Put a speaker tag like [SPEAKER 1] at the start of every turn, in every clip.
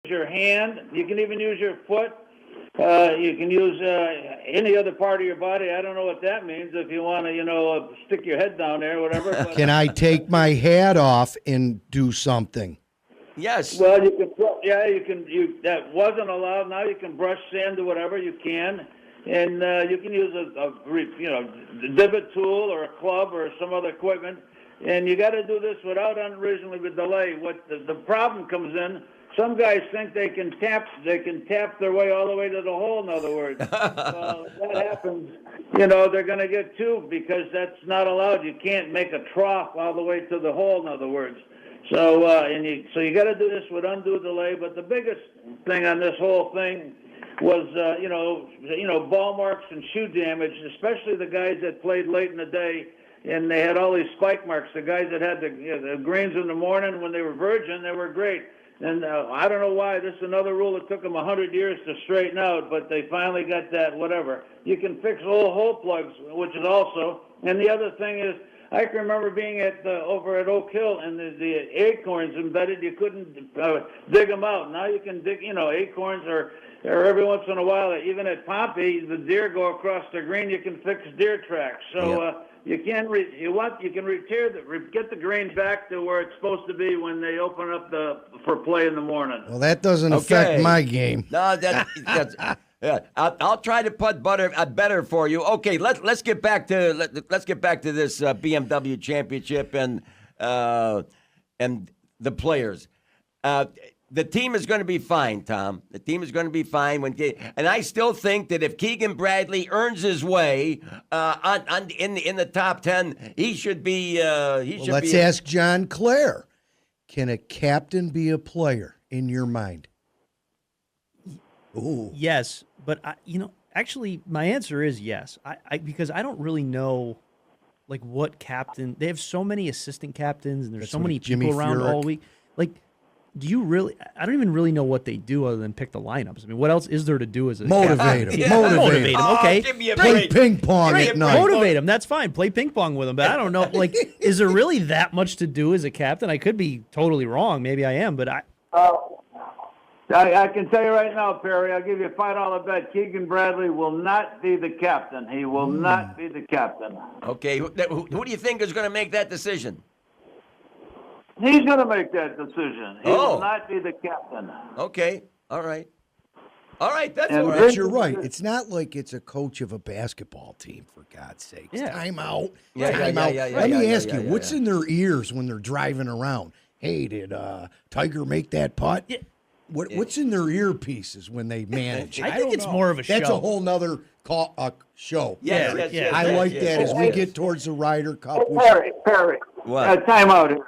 [SPEAKER 1] your hand. You can even use your foot. You can use any other part of your body. I don't know what that means. If you want to, stick your head down there, or whatever. But,
[SPEAKER 2] Can I take my hat off and do something?
[SPEAKER 3] Yes.
[SPEAKER 1] Well, you can. Yeah, you can. That wasn't allowed. Now you can brush sand or whatever you can, and you can use a divot tool or a club or some other equipment. And you got to do this without unreasonable delay. What the problem comes in. Some guys think they can tap their way all the way to the hole. In other words, well, if that happens, they're going to get two because that's not allowed. You can't make a trough all the way to the hole. In other words, so you got to do this with undue delay. But the biggest thing on this whole thing was ball marks and shoe damage, especially the guys that played late in the day. And they had all these spike marks. The guys that had the greens in the morning when they were virgin, they were great. And I don't know why. This is another rule that took them 100 years to straighten out, but they finally got that, whatever. You can fix old hole plugs, which is also. And the other thing is, I can remember being over at Oak Hill, and the acorns embedded. You couldn't dig them out. Now you can dig, acorns or every once in a while, even at Pompey, the deer go across the green. You can fix deer tracks. So you can get the green back to where it's supposed to be when they open up for play in the morning.
[SPEAKER 2] Well, that doesn't affect my game.
[SPEAKER 3] No, that's yeah. I'll try to put better for you. Okay, let's get back to this BMW championship and the players. The team is going to be fine, Tom. The team is going to be fine and I still think that if Keegan Bradley earns his way in the top 10, he should be.
[SPEAKER 2] Let's ask John Clare. Can a captain be a player in your mind? Ooh.
[SPEAKER 4] Yes, but actually, my answer is yes. Because I don't really know, like, what captain. They have so many assistant captains, and there's so many people around all week. Like, do you really? I don't even really know what they do other than pick the lineups. I mean, what else is there to do as a
[SPEAKER 2] motivate them?
[SPEAKER 4] Yeah, motivate them. Okay,
[SPEAKER 3] give me a
[SPEAKER 2] play
[SPEAKER 3] break.
[SPEAKER 2] ping pong at night.
[SPEAKER 4] Motivate them. That's fine. Play ping pong with them. But I don't know. Like, is there really that much to do as a captain? I could be totally wrong. Maybe I am, but
[SPEAKER 1] I can tell you right now, Perry, I'll give you a $5 bet. Keegan Bradley will not be the captain. He will not be the captain.
[SPEAKER 3] Okay, who do you think is going to make that decision?
[SPEAKER 1] He's going to make that decision. He will not be the captain.
[SPEAKER 3] Okay, all right. That's
[SPEAKER 1] And
[SPEAKER 3] all right.
[SPEAKER 2] But you're right. It's not like it's a coach of a basketball team, for God's sake.
[SPEAKER 4] Yeah.
[SPEAKER 2] Time out.
[SPEAKER 3] Yeah,
[SPEAKER 2] Time
[SPEAKER 3] yeah,
[SPEAKER 2] out.
[SPEAKER 3] yeah, yeah,
[SPEAKER 2] Let me
[SPEAKER 3] yeah,
[SPEAKER 2] ask
[SPEAKER 3] yeah,
[SPEAKER 2] you,
[SPEAKER 3] yeah,
[SPEAKER 2] what's
[SPEAKER 3] yeah.
[SPEAKER 2] in their ears when they're driving around? Hey, did Tiger make that putt?
[SPEAKER 4] Yeah.
[SPEAKER 2] What's in their earpieces when they manage?
[SPEAKER 4] I think it's more of a
[SPEAKER 2] That's
[SPEAKER 4] show.
[SPEAKER 2] a whole nother show.
[SPEAKER 3] Yes,
[SPEAKER 4] Yeah,
[SPEAKER 3] yes,
[SPEAKER 4] yeah.
[SPEAKER 3] yes,
[SPEAKER 2] I
[SPEAKER 3] yes,
[SPEAKER 2] like
[SPEAKER 3] yes,
[SPEAKER 2] that
[SPEAKER 3] yes,
[SPEAKER 2] as we
[SPEAKER 3] yes.
[SPEAKER 2] get towards the Ryder Cup.
[SPEAKER 1] Perry,
[SPEAKER 3] What?
[SPEAKER 1] time out here.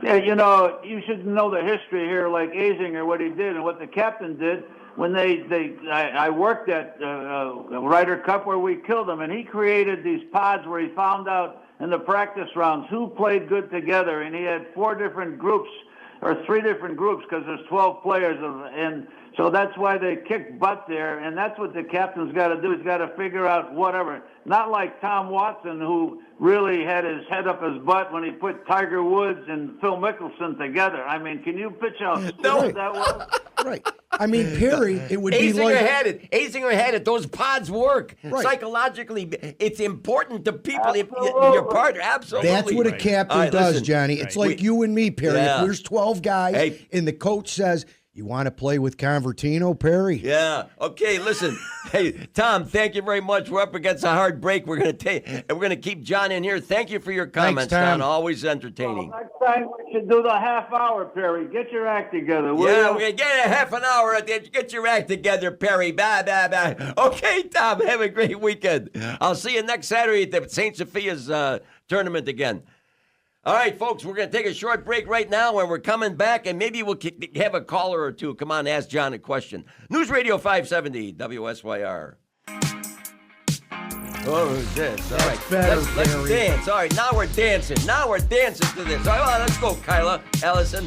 [SPEAKER 1] Yeah, you should know the history here, like Azinger, what he did and what the captain did when I worked at Ryder Cup where we killed them, and he created these pods where he found out in the practice rounds who played good together, and he had 4 different groups or 3 different groups because there's 12 players, and so that's why they kick butt there, and that's what the captain's got to do. He's got to figure out whatever. Not like Tom Watson, who really had his head up his butt when he put Tiger Woods and Phil Mickelson together. I mean, can you pitch how stupid that was?
[SPEAKER 2] Right. I mean, Perry, it would be like...
[SPEAKER 3] Azinger had it. Those pods work.
[SPEAKER 2] Right.
[SPEAKER 3] Psychologically, it's important to people,
[SPEAKER 1] Absolutely.
[SPEAKER 3] your partner. Absolutely.
[SPEAKER 2] That's what a captain
[SPEAKER 3] All right,
[SPEAKER 2] does,
[SPEAKER 3] listen.
[SPEAKER 2] Johnny. It's like you and me, Perry.
[SPEAKER 3] Yeah.
[SPEAKER 2] If there's 12 guys and the coach says, you want to play with Convertino, Perry?
[SPEAKER 3] Yeah. Okay. Listen. Hey, Tom. Thank you very much. We're up against a hard break. We're gonna keep John in here. Thank you for your comments,
[SPEAKER 2] Tom.
[SPEAKER 3] John. Always entertaining.
[SPEAKER 1] Well, next time we should do the half hour, Perry. Get your act together, will
[SPEAKER 3] Yeah,
[SPEAKER 1] you?
[SPEAKER 3] we're gonna get a half an hour at the end. Get your act together, Perry. Bye, bye, bye. Okay, Tom. Have a great weekend. I'll see you next Saturday at the St. Sophia's tournament again. All right, folks, we're going to take a short break right now, and we're coming back, and maybe we'll have a caller or two. Come on, ask John a question. News Radio 570, WSYR. Oh, this. All right, let's dance. All right, now we're dancing. Now we're dancing to this. All right, let's go, Kyla, Allison,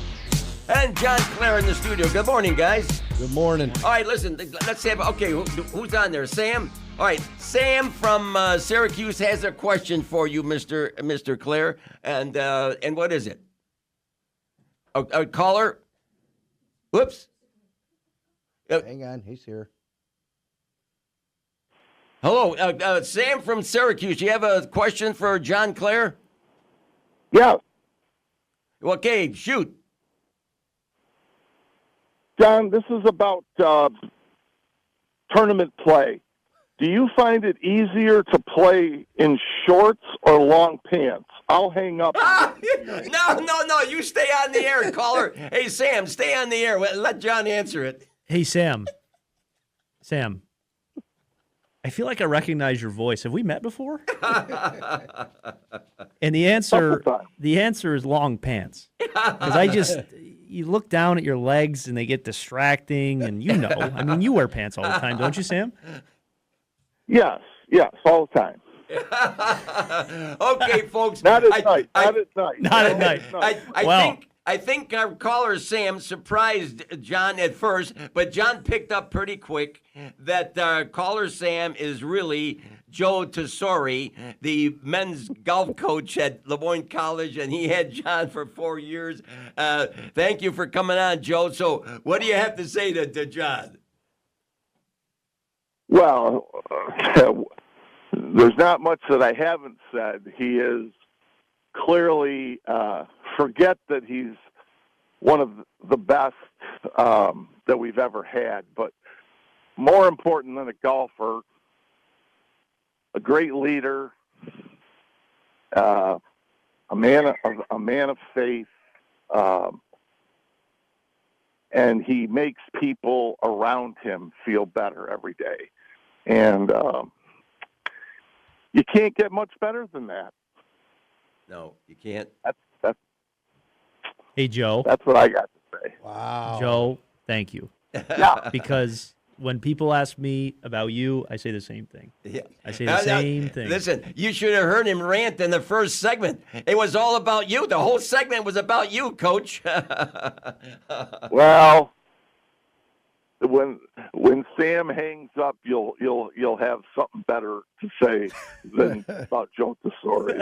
[SPEAKER 3] and John Clare in the studio. Good morning, guys.
[SPEAKER 2] Good morning.
[SPEAKER 3] All right, listen, let's have, okay, who's on there? Sam? All right, Sam from Syracuse has a question for you, Mr. Clare, and what is it? A caller? Whoops.
[SPEAKER 2] Hang on, he's here.
[SPEAKER 3] Hello, Sam from Syracuse. You have a question for John Clare?
[SPEAKER 5] Yeah,
[SPEAKER 3] Okay, shoot.
[SPEAKER 5] John, this is about tournament play. Do you find it easier to play in shorts or long pants? I'll hang up.
[SPEAKER 3] No. You stay on the air, caller. Hey, Sam, stay on the air. Let John answer it.
[SPEAKER 4] Hey, Sam. Sam. I feel like I recognize your voice. Have we met before? And the answer is long pants. Because you look down at your legs and they get distracting, and I mean, you wear pants all the time, don't you, Sam?
[SPEAKER 5] Yes, all the time.
[SPEAKER 3] Okay, folks.
[SPEAKER 5] Not at night.
[SPEAKER 4] Not at night.
[SPEAKER 3] I think our caller Sam surprised John at first, but John picked up pretty quick that caller Sam is really Joe Tesori, the men's golf coach at Lemoyne College, and he had John for 4 years. Thank you for coming on, Joe. So what do you have to say to John?
[SPEAKER 5] Well, there's not much that I haven't said. He is clearly, forget that he's one of the best that we've ever had, but more important than a golfer, a great leader, a man of faith, and he makes people around him feel better every day. And you can't get much better than that.
[SPEAKER 3] No, you can't.
[SPEAKER 5] That's
[SPEAKER 4] Hey, Joe.
[SPEAKER 5] That's what I got to say.
[SPEAKER 2] Wow.
[SPEAKER 4] Joe, thank you.
[SPEAKER 5] Yeah.
[SPEAKER 4] Because when people ask me about you, I say the same thing.
[SPEAKER 3] Yeah.
[SPEAKER 4] I say the same thing.
[SPEAKER 3] Listen, you should have heard him rant in the first segment. It was all about you. The whole segment was about you, Coach.
[SPEAKER 5] Well, when Sam hangs up, you'll have something better to say than about Joe Tesori.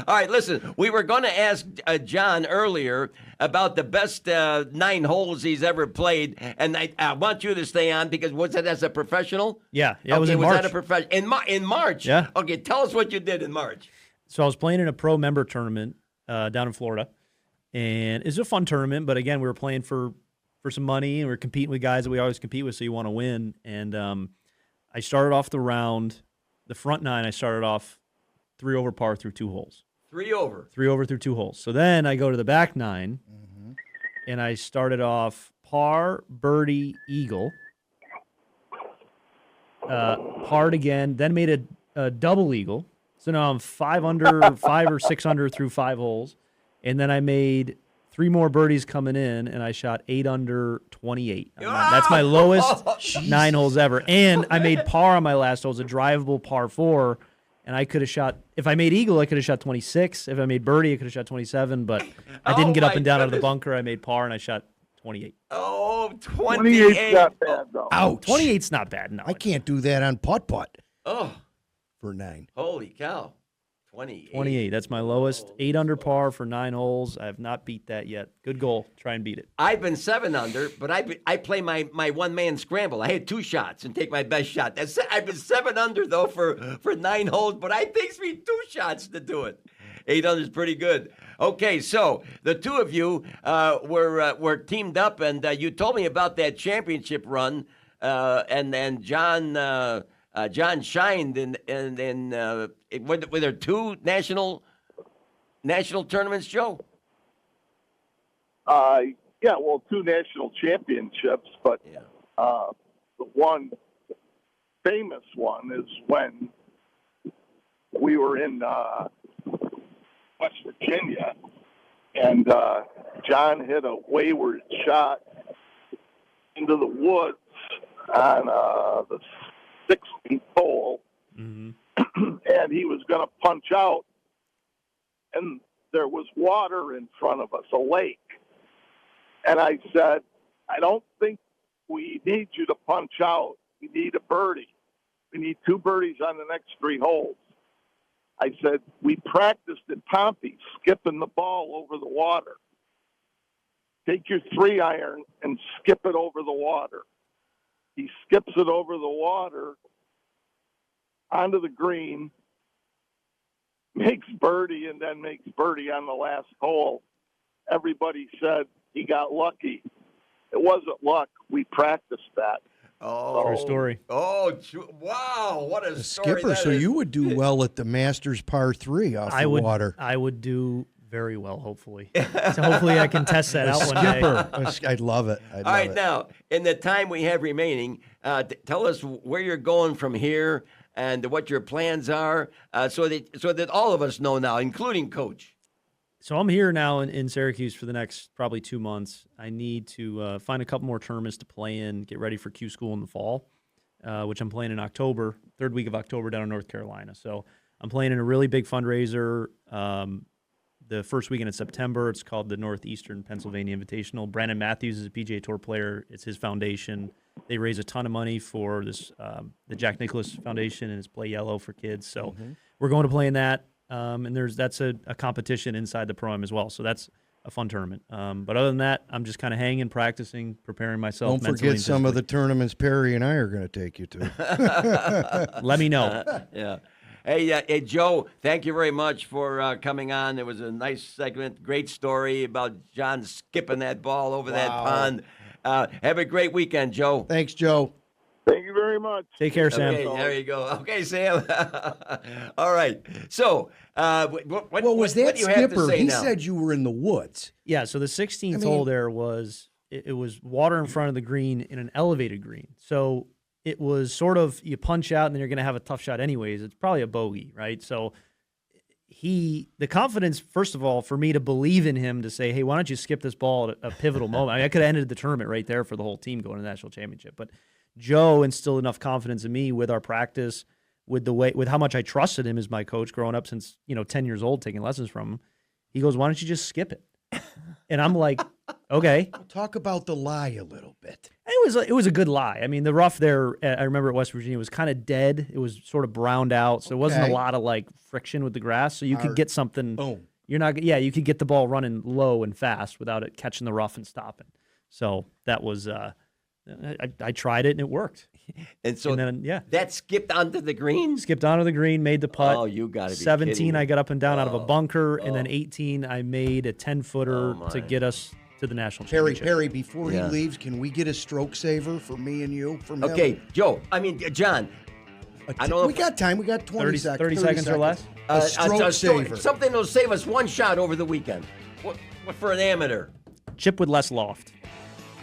[SPEAKER 3] All right, listen. We were going to ask John earlier about the best 9 holes he's ever played, and I want you to stay on because was that as a professional?
[SPEAKER 4] Yeah,
[SPEAKER 3] okay,
[SPEAKER 4] it was in March.
[SPEAKER 3] Was that a professional in March?
[SPEAKER 4] Yeah.
[SPEAKER 3] Okay, tell us what you did in March.
[SPEAKER 4] So I was playing in a pro member tournament down in Florida, and it's a fun tournament. But again, we were playing for some money, and we were competing with guys that we always compete with, so you want to win. And I started off the front 9. I started off 3 over par through 2 holes.
[SPEAKER 3] 3 over.
[SPEAKER 4] 3 over through 2 holes. So then I go to the back 9, and I started off par, birdie, eagle, parred again, then made a double eagle. So now I'm 5 under, 5 or 6 under through 5 holes, and then I made 3 more birdies coming in, and I shot 8 under 28. I mean, that's my lowest 9 holes ever. And I made par on my last hole. It was a drivable par 4, and I could have shot, if I made eagle, I could have shot 26. If I made birdie, I could have shot 27, but I didn't get up and down out of the bunker. I made par, and I shot 28.
[SPEAKER 3] Oh,
[SPEAKER 5] 28's not bad, though.
[SPEAKER 2] Ouch.
[SPEAKER 4] 28's not bad. No,
[SPEAKER 2] I can't do that on putt-putt
[SPEAKER 3] Oh,
[SPEAKER 2] for 9.
[SPEAKER 3] holy cow. 28.
[SPEAKER 4] 28. That's my lowest. 8 under par for 9 holes. I have not beat that yet. Good goal. Try and beat it.
[SPEAKER 3] I've been 7 under, but I play my one-man scramble. I had 2 shots and take my best shot. I've been 7 under, though, for 9 holes, but it takes me 2 shots to do it. 8 under is pretty good. Okay, so the two of you were teamed up, and you told me about that championship run, and then John shined were there 2 national tournaments, Joe?
[SPEAKER 5] Yeah, well, 2 national championships, but the one famous one is when we were in West Virginia, and John hit a wayward shot into the woods on the 16th hole, and he was going to punch out, and there was water in front of us, a lake. And I said, I don't think we need you to punch out. We need a birdie. We need 2 birdies on the next 3 holes. I said, we practiced at Pompey, skipping the ball over the water. take your 3-iron and skip it over the water. He skips it over the water onto the green, makes birdie, and then makes birdie on the last hole. Everybody said he got lucky. It wasn't luck. We practiced that.
[SPEAKER 3] Oh,
[SPEAKER 4] True story.
[SPEAKER 3] Oh, wow! What a story
[SPEAKER 2] Skipper,
[SPEAKER 3] that
[SPEAKER 2] so
[SPEAKER 3] is.
[SPEAKER 2] you would do well at the Masters par 3 off the water.
[SPEAKER 4] I would do very well, hopefully. So hopefully I can test that out one day.
[SPEAKER 2] Skipper, I'd love it.
[SPEAKER 3] All right, now, in the time we have remaining, tell us where you're going from here and what your plans are, so that all of us know now, including Coach.
[SPEAKER 4] So I'm here now in Syracuse for the next probably 2 months. I need to find a couple more tournaments to play in, get ready for Q School in the fall, which I'm playing in October, third week of October down in North Carolina. So I'm playing in a really big fundraiser the first weekend in September. It's called the Northeastern Pennsylvania Invitational. Brandon Matthews is a PGA Tour player. It's his foundation. They raise a ton of money for this the Jack Nicklaus Foundation and his Play Yellow for kids. So we're going to play in that. And that's a competition inside the Pro-Am as well. So that's a fun tournament. But other than that, I'm just kind of hanging, practicing, preparing myself.
[SPEAKER 2] Don't forget some of the tournaments Perry and I are going to take you to.
[SPEAKER 4] Let me know.
[SPEAKER 3] Yeah. Hey, Joe, thank you very much for coming on. It was a nice segment, great story about John skipping that ball over that pond. Have a great weekend, Joe.
[SPEAKER 2] Thanks, Joe.
[SPEAKER 5] Thank you very much.
[SPEAKER 4] Take care, Sam.
[SPEAKER 3] Okay, there you go. Okay, Sam. All right. So, what
[SPEAKER 2] was that
[SPEAKER 3] what do you have to
[SPEAKER 2] Skipper?
[SPEAKER 3] say
[SPEAKER 2] He
[SPEAKER 3] now?
[SPEAKER 2] said you were in the woods.
[SPEAKER 4] Yeah, so the 16th hole there was it was water in front of the green in an elevated green. So it was sort of you punch out and then you're going to have a tough shot anyways. It's probably a bogey, right? So the confidence, first of all, for me to believe in him to say, hey, why don't you skip this ball at a pivotal moment? I mean, I could have ended the tournament right there for the whole team going to the national championship. But Joe instilled enough confidence in me with our practice, with how much I trusted him as my coach growing up since 10 years old, taking lessons from him. He goes, why don't you just skip it? And I'm like, okay.
[SPEAKER 2] Talk about the lie a little bit.
[SPEAKER 4] It was a good lie. I mean, the rough there, I remember at West Virginia, was kind of dead. It was sort of browned out, so it wasn't a lot of like friction with the grass. So you could get something.
[SPEAKER 2] Boom.
[SPEAKER 4] You could get the ball running low and fast without it catching the rough and stopping. So that was. I tried it and it worked.
[SPEAKER 3] And so
[SPEAKER 4] then,
[SPEAKER 3] that skipped onto the green?
[SPEAKER 4] Skipped onto the green, made the putt.
[SPEAKER 3] Oh, you got to be
[SPEAKER 4] 17,
[SPEAKER 3] kidding me.
[SPEAKER 4] I got up and down out of a bunker. And then 18, I made a 10-footer to get us to the national championship.
[SPEAKER 2] Perry, before he leaves, can we get a stroke saver for me and you from him?
[SPEAKER 3] Okay, Joe, John. I don't know.
[SPEAKER 2] We got time. We got 20 seconds.
[SPEAKER 4] 30 seconds or less?
[SPEAKER 2] A stroke saver.
[SPEAKER 3] Something that'll save us one shot over the weekend. What for an amateur?
[SPEAKER 4] Chip with less loft.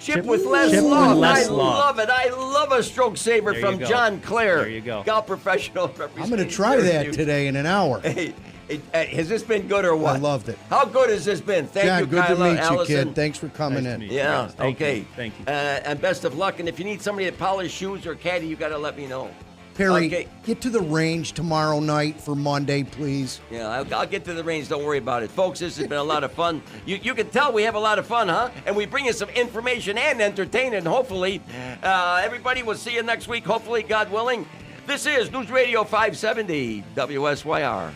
[SPEAKER 3] Chip with less
[SPEAKER 4] Chip with
[SPEAKER 3] loft.
[SPEAKER 4] less
[SPEAKER 3] I
[SPEAKER 4] loft.
[SPEAKER 3] love it. I love a stroke saver
[SPEAKER 4] There
[SPEAKER 3] from
[SPEAKER 4] you go.
[SPEAKER 3] John Clare.
[SPEAKER 4] There you go.
[SPEAKER 3] Golf professional.
[SPEAKER 2] I'm going to try that today in an hour.
[SPEAKER 3] Hey, has this been good or what?
[SPEAKER 2] I loved it.
[SPEAKER 3] How good has this been? Thank
[SPEAKER 2] John,
[SPEAKER 3] you,
[SPEAKER 2] good
[SPEAKER 3] Kyla,
[SPEAKER 2] to meet you,
[SPEAKER 3] Allison.
[SPEAKER 2] kid. Thanks for coming
[SPEAKER 4] Nice to
[SPEAKER 2] in.
[SPEAKER 4] meet you.
[SPEAKER 3] Yeah,
[SPEAKER 4] Thank
[SPEAKER 3] okay.
[SPEAKER 4] you. Thank you.
[SPEAKER 3] And best of luck. And if you need somebody to polish shoes or caddy, you got to let me know.
[SPEAKER 2] Perry,
[SPEAKER 3] Okay.
[SPEAKER 2] get to the range tomorrow night for Monday, please.
[SPEAKER 3] Yeah, I'll get to the range. Don't worry about it. Folks, this has been a lot of fun. You can tell we have a lot of fun, huh? And we bring you some information and entertainment. Hopefully, everybody will see you next week. Hopefully, God willing. This is News Radio 570 WSYR.